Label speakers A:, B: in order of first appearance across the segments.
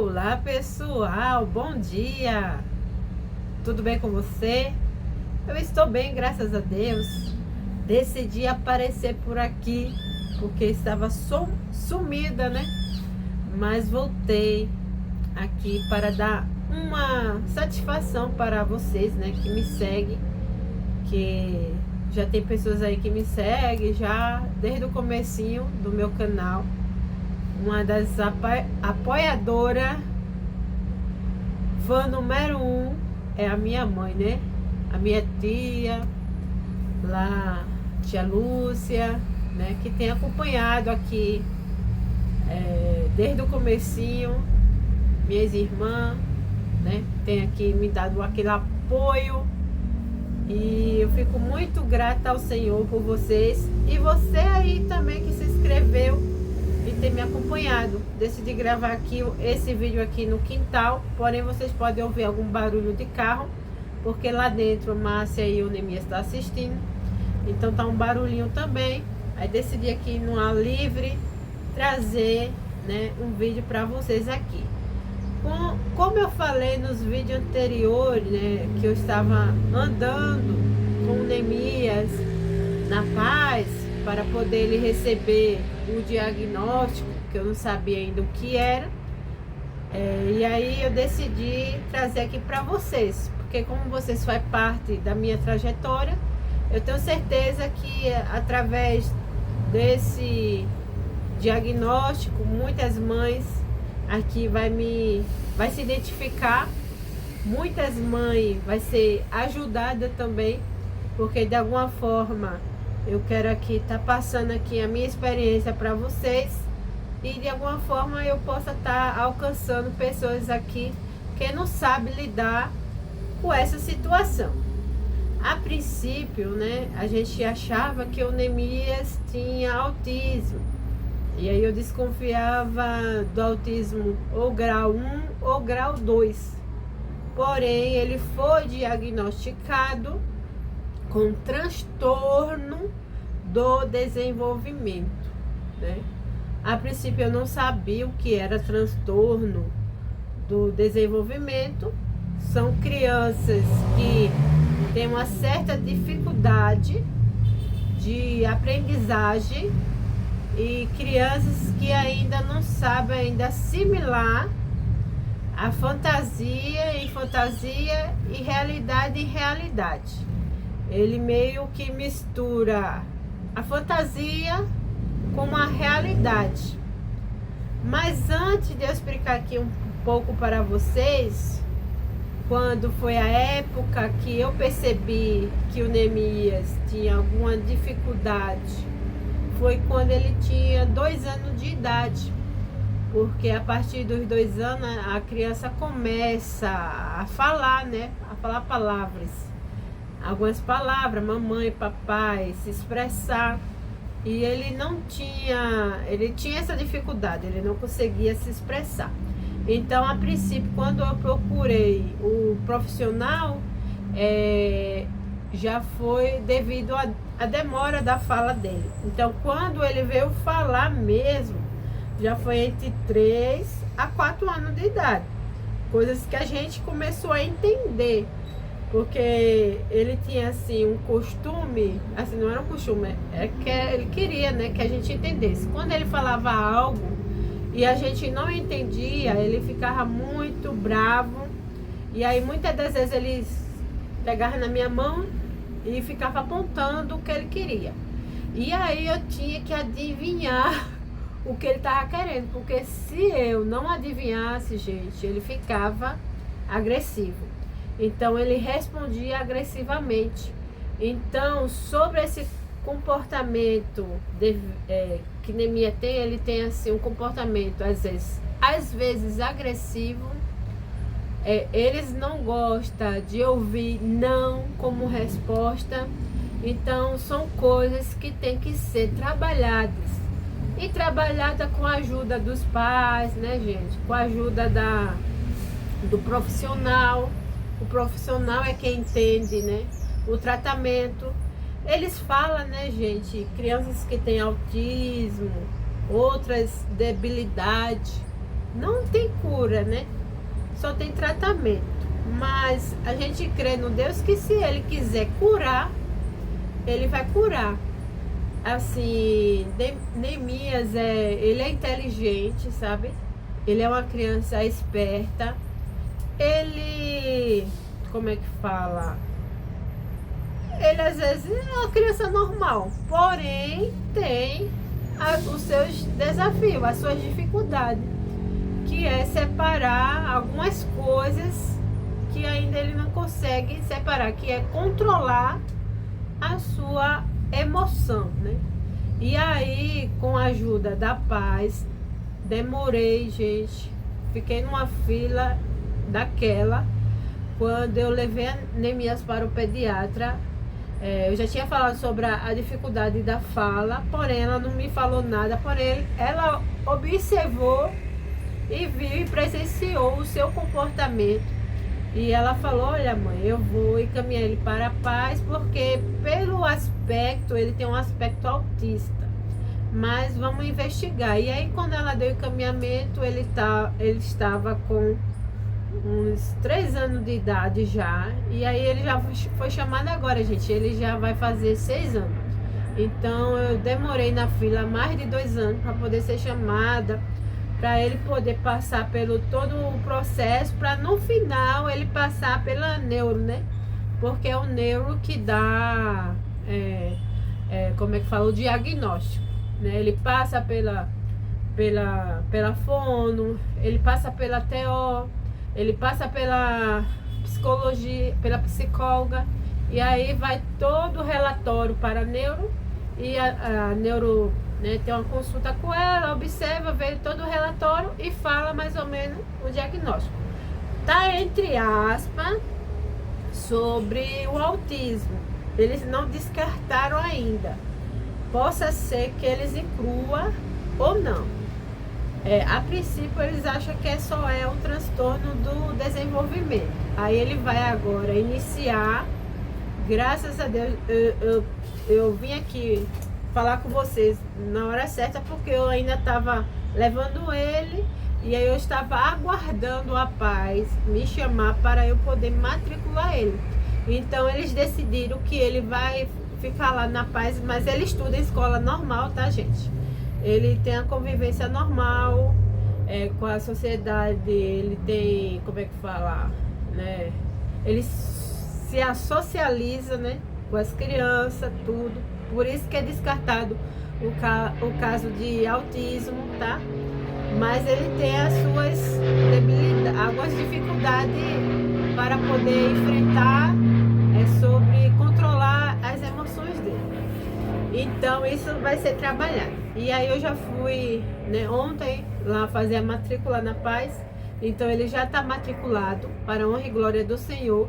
A: Olá pessoal, bom dia! Tudo bem com você? Eu estou bem, graças a Deus. Decidi aparecer por aqui porque estava sumida, né? Mas voltei aqui para dar uma satisfação para vocês, né? Que me seguem, que já tem pessoas aí que me seguem já desde o comecinho do meu canal. Uma das apoiadoras, fã número 1 é a minha mãe, né? A minha tia, lá, tia Lúcia, né? Que tem acompanhado aqui desde o comecinho, minhas irmãs, né? Tem aqui me dado aquele apoio. E eu fico muito grata ao Senhor por vocês. E você aí também que se inscreveu e tem me acompanhado. Decidi gravar aqui esse vídeo aqui no quintal, porém vocês podem ouvir algum barulho de carro, porque lá dentro a Márcia e o Nemias estão assistindo, então tá um barulhinho também. Aí decidi aqui no ar livre trazer, né, um vídeo para vocês aqui. Como eu falei nos vídeos anteriores, né, que eu estava andando com o Nemias na paz, para poder ele receber o diagnóstico, que eu não sabia ainda o que era. E aí eu decidi trazer aqui para vocês, porque como vocês fazem parte da minha trajetória, eu tenho certeza que através desse diagnóstico, muitas mães aqui vai se identificar, muitas mães vai ser ajudada também, porque de alguma forma eu quero aqui estar passando aqui a minha experiência para vocês, e de alguma forma eu possa estar alcançando pessoas aqui que não sabem lidar com essa situação. A princípio, né, a gente achava que o Nemias tinha autismo, e aí eu desconfiava do autismo ou grau 1 ou grau 2. Porém, ele foi diagnosticado com transtorno do desenvolvimento, né? A princípio eu não sabia o que era transtorno do desenvolvimento. São crianças que têm uma certa dificuldade de aprendizagem e crianças que ainda não sabem ainda assimilar a fantasia em fantasia e realidade em realidade. Ele meio que mistura a fantasia com a realidade. Mas antes de eu explicar aqui um pouco para vocês, quando foi a época que eu percebi que o Nemias tinha alguma dificuldade, foi quando ele tinha 2 anos de idade. Porque a partir dos 2 anos a criança começa a falar, né? A falar palavras. Algumas palavras, mamãe, papai, se expressar. E ele tinha essa dificuldade, ele não conseguia se expressar. Então, a princípio, quando eu procurei o profissional, já foi devido à demora da fala dele. Então, quando ele veio falar mesmo, já foi entre 3 a 4 anos de idade. Coisas que a gente começou a entender. Porque ele tinha, assim, um costume, assim, não era um costume, é que ele queria, né, que a gente entendesse. Quando ele falava algo e a gente não entendia, ele ficava muito bravo. E aí, muitas das vezes, ele pegava na minha mão e ficava apontando o que ele queria. E aí, eu tinha que adivinhar o que ele estava querendo, porque se eu não adivinhasse, gente, ele ficava agressivo. Então, ele respondia agressivamente. Então, sobre esse comportamento que Nemias tem, ele tem assim um comportamento, às vezes agressivo. Eles não gostam de ouvir não como resposta. Então, são coisas que tem que ser trabalhadas. E trabalhada com a ajuda dos pais, né, gente? Com a ajuda do profissional. O profissional é quem entende, né, o tratamento. Eles falam, né, gente, crianças que têm autismo, outras debilidades, não tem cura, né? Só tem tratamento. Mas a gente crê no Deus que se Ele quiser curar, Ele vai curar. Assim, Neemias, ele é inteligente, sabe? Ele é uma criança esperta. Ele, como é que fala? Ele às vezes é uma criança normal, porém tem os seus desafios, as suas dificuldades, que é separar algumas coisas que ainda ele não consegue separar, que é controlar a sua emoção, né? E aí, com a ajuda da paz, demorei, gente, fiquei numa fila daquela, quando eu levei a Neemias para o pediatra. Eu já tinha falado sobre a dificuldade da fala, porém ela não me falou nada, porém ela observou e viu e presenciou o seu comportamento. E ela falou, olha mãe, eu vou encaminhar ele para a paz, porque pelo aspecto, ele tem um aspecto autista, mas vamos investigar. E aí quando ela deu o encaminhamento, ele estava com uns 3 anos de idade já, e aí ele já foi chamado agora, gente, ele já vai fazer 6 anos. Então eu demorei na fila mais de 2 anos para poder ser chamada, para ele poder passar pelo todo o processo, para no final ele passar pela neuro, né? Porque é o neuro que dá, como é que fala, o diagnóstico, né? Ele passa pela fono, ele passa pela TO, ele passa pela psicologia, pela psicóloga, e aí vai todo o relatório para a neuro, e a neuro, né, tem uma consulta com ela, observa, vê todo o relatório e fala mais ou menos o diagnóstico. Tá entre aspas sobre o autismo. Eles não descartaram ainda. Possa ser que eles incluam ou não. A princípio eles acham que só é o transtorno do desenvolvimento. Aí ele vai agora iniciar. Graças a Deus eu vim aqui falar com vocês na hora certa, porque eu ainda estava levando ele, e aí eu estava aguardando a paz me chamar para eu poder matricular ele. Então eles decidiram que ele vai ficar lá na paz, mas ele estuda em escola normal, tá, gente? Ele tem a convivência normal com a sociedade, ele tem, como é que fala, né? Ele se socializa, né, com as crianças, tudo. Por isso que é descartado o caso de autismo, tá? Mas ele tem as suas debilidades, algumas dificuldades para poder enfrentar, sobre controlar as emoções dele. Então isso vai ser trabalhado. E aí eu já fui, né, ontem lá fazer a matrícula na Paz. Então ele já está matriculado para a honra e glória do Senhor.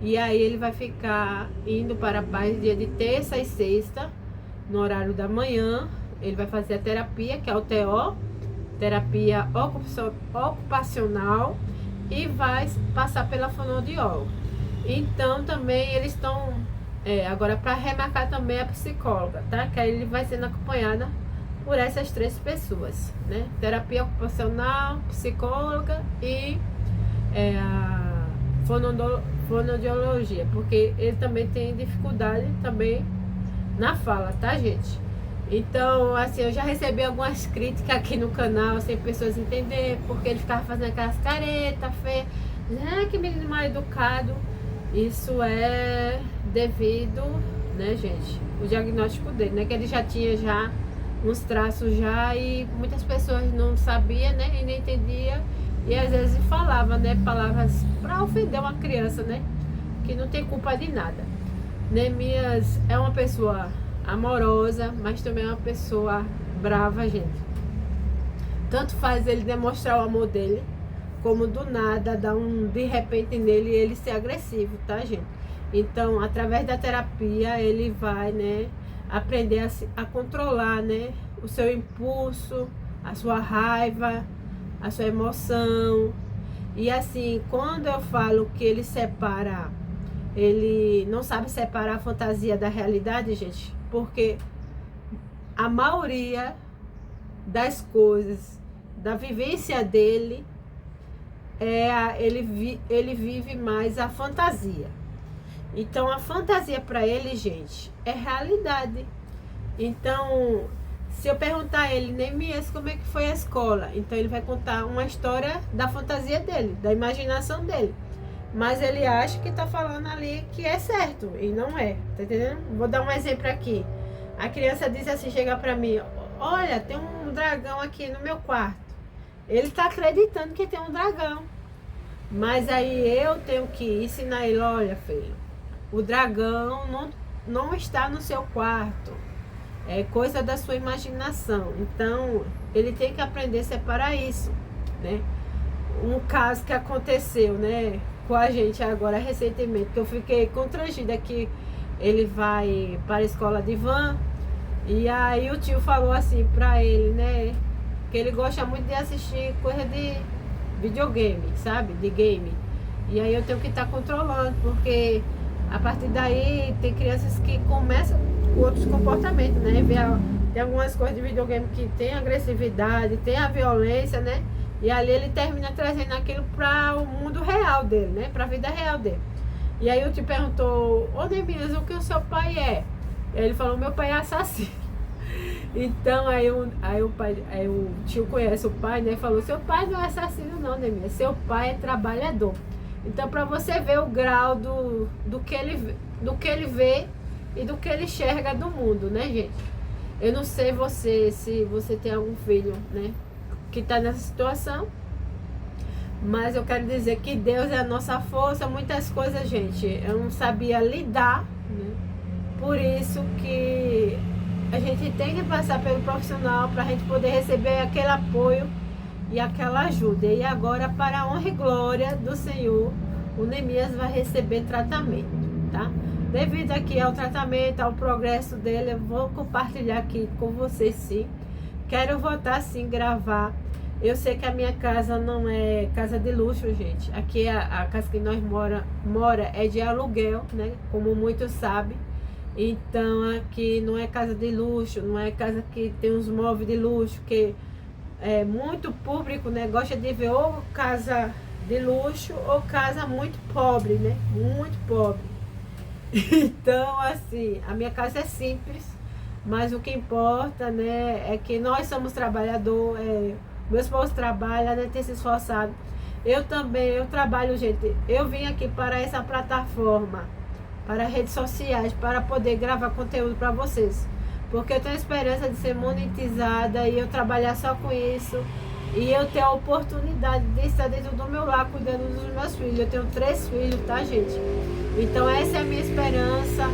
A: E aí ele vai ficar indo para a Paz dia de terça e sexta, no horário da manhã. Ele vai fazer a terapia, que é o TO, terapia ocupacional, e vai passar pela fonoaudióloga. Então também eles estão, agora para remarcar também a psicóloga, tá? Que aí ele vai sendo acompanhada por essas 3 pessoas, né? Terapia ocupacional, psicóloga e a fonoaudiologia, porque ele também tem dificuldade também na fala, tá, gente? Então, assim, eu já recebi algumas críticas aqui no canal, sem pessoas entenderem, porque ele ficava fazendo aquelas caretas feias. Que menino mal educado. Isso é devido, né, gente, o diagnóstico dele, né, que ele já tinha já uns traços já, e muitas pessoas não sabiam, né, e nem entendiam, e às vezes falava, né, palavras para ofender uma criança, né, que não tem culpa de nada. Neemias é uma pessoa amorosa, mas também é uma pessoa brava, gente. Tanto faz ele demonstrar o amor dele, como do nada dar de repente nele, ele ser agressivo, tá, gente? Então, através da terapia, ele vai, né, aprender a controlar, né, o seu impulso, a sua raiva, a sua emoção. E assim, quando eu falo que ele separa, ele não sabe separar a fantasia da realidade, gente, porque a maioria das coisas da vivência dele, ele vive mais a fantasia. Então a fantasia para ele, gente, é realidade. Então, se eu perguntar a ele, Neemias, como é que foi a escola? Então ele vai contar uma história da fantasia dele, da imaginação dele. Mas ele acha que tá falando ali que é certo, e não é, tá entendendo? Vou dar um exemplo aqui. A criança diz assim, chega pra mim, olha, tem um dragão aqui no meu quarto. Ele tá acreditando que tem um dragão. Mas aí eu tenho que ensinar ele, olha, filho, o dragão não está no seu quarto. É coisa da sua imaginação. Então, ele tem que aprender a separar isso, né? Um caso que aconteceu, né, com a gente agora recentemente, que eu fiquei constrangida que ele vai para a escola de van, e aí o tio falou assim pra ele, né, que ele gosta muito de assistir coisa de videogame, sabe, de game, e aí eu tenho que estar controlando, porque a partir daí tem crianças que começam com outros comportamentos, né, tem algumas coisas de videogame que tem agressividade, tem a violência, né, e ali ele termina trazendo aquilo para o mundo real dele, né? Para a vida real dele. E aí eu te perguntou, ô Neemias, o que o seu pai é? Ele falou, meu pai é assassino. Então aí o tio conhece o pai, né? Falou, seu pai não é assassino não, Neemias, seu pai é trabalhador. Então para você ver o grau do que ele vê e do que ele enxerga do mundo, né, gente? Eu não sei se você tem algum filho, né, que está nessa situação, mas eu quero dizer que Deus é a nossa força. Muitas coisas, gente, eu não sabia lidar, né? Por isso que a gente tem que passar pelo profissional para a gente poder receber aquele apoio e aquela ajuda. E agora, para a honra e glória do Senhor, o Neemias vai receber tratamento, tá? Devido aqui ao tratamento, ao progresso dele, eu vou compartilhar aqui com vocês, sim. Quero voltar sim, gravar. Eu sei que a minha casa não é casa de luxo, gente. Aqui a casa que nós mora é de aluguel, né? Como muitos sabem. Então aqui não é casa de luxo, não é casa que tem uns móveis de luxo, que é muito público, né? Gosta de ver ou casa de luxo ou casa muito pobre, né? Muito pobre. Então, assim, a minha casa é simples. Mas o que importa, né, é que nós somos trabalhadores, meu esposo trabalha, né, tem se esforçado. Eu também, eu trabalho, gente. Eu vim aqui para essa plataforma, para redes sociais, para poder gravar conteúdo para vocês. Porque eu tenho esperança de ser monetizada e eu trabalhar só com isso. E eu ter a oportunidade de estar dentro do meu lar, cuidando dos meus filhos. Eu tenho 3 filhos, tá, gente? Então essa é a minha esperança.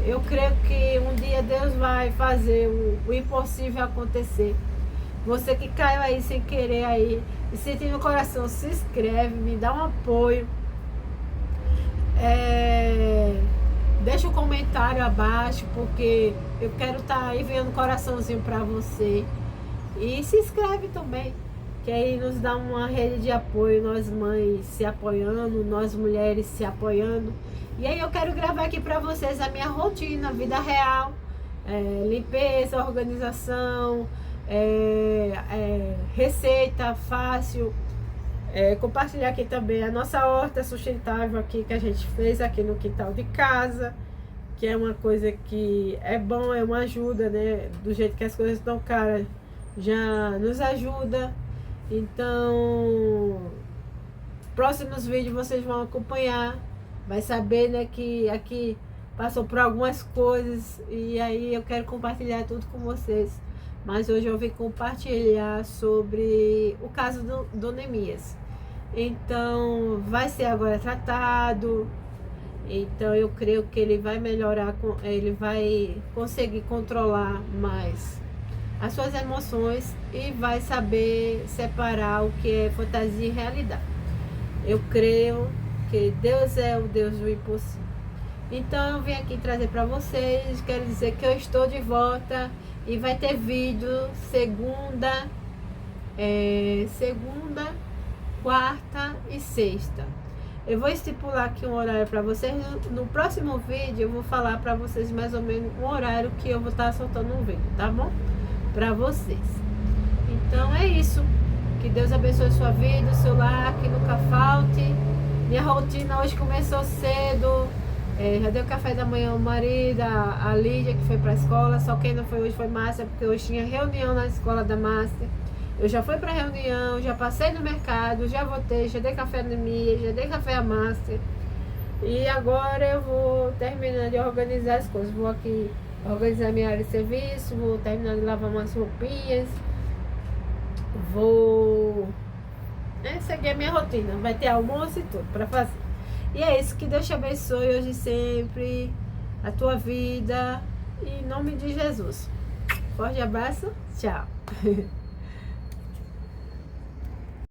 A: Eu creio que um dia Deus vai fazer o impossível acontecer. Você que caiu aí sem querer aí e sentindo no coração, se inscreve, me dá um apoio. Deixa um comentário abaixo, porque eu quero estar aí vendo um coraçãozinho para você. E se inscreve também, que aí nos dá uma rede de apoio, nós mães se apoiando, nós mulheres se apoiando. E aí eu quero gravar aqui para vocês a minha rotina, vida real, limpeza, organização, receita fácil, compartilhar aqui também a nossa horta sustentável aqui que a gente fez aqui no quintal de casa, que é uma coisa que é bom, é uma ajuda, né? Do jeito que as coisas estão caras, já nos ajuda. Então, próximos vídeos vocês vão acompanhar. Vai saber, né, que aqui passou por algumas coisas e aí eu quero compartilhar tudo com vocês. Mas hoje eu vim compartilhar sobre o caso do Neemias. Então, vai ser agora tratado. Então, eu creio que ele vai melhorar, ele vai conseguir controlar mais as suas emoções e vai saber separar o que é fantasia e realidade. Eu creio que Deus é o Deus do impossível. Então eu vim aqui trazer para vocês, quero dizer que eu estou de volta e vai ter vídeo segunda, quarta e sexta. Eu vou estipular aqui um horário para vocês. No próximo vídeo eu vou falar para vocês mais ou menos um horário que eu vou estar soltando um vídeo, tá bom? Para vocês. Então é isso. Que Deus abençoe a sua vida, o seu lar, que nunca falte. Minha rotina hoje começou cedo. Já deu café da manhã ao marido, a Lídia que foi para a escola. Só quem não foi hoje foi Márcia, porque hoje tinha reunião na escola da Márcia. Eu já fui para a reunião, já passei no mercado, já voltei, já dei café na Mia, já dei café a Márcia. E agora eu vou terminar de organizar as coisas. Vou aqui organizar minha área de serviço, vou terminar de lavar umas roupinhas. Vou seguir a minha rotina. Vai ter almoço e tudo para fazer. E é isso, que Deus te abençoe hoje e sempre, a tua vida, em nome de Jesus. Forte abraço, tchau.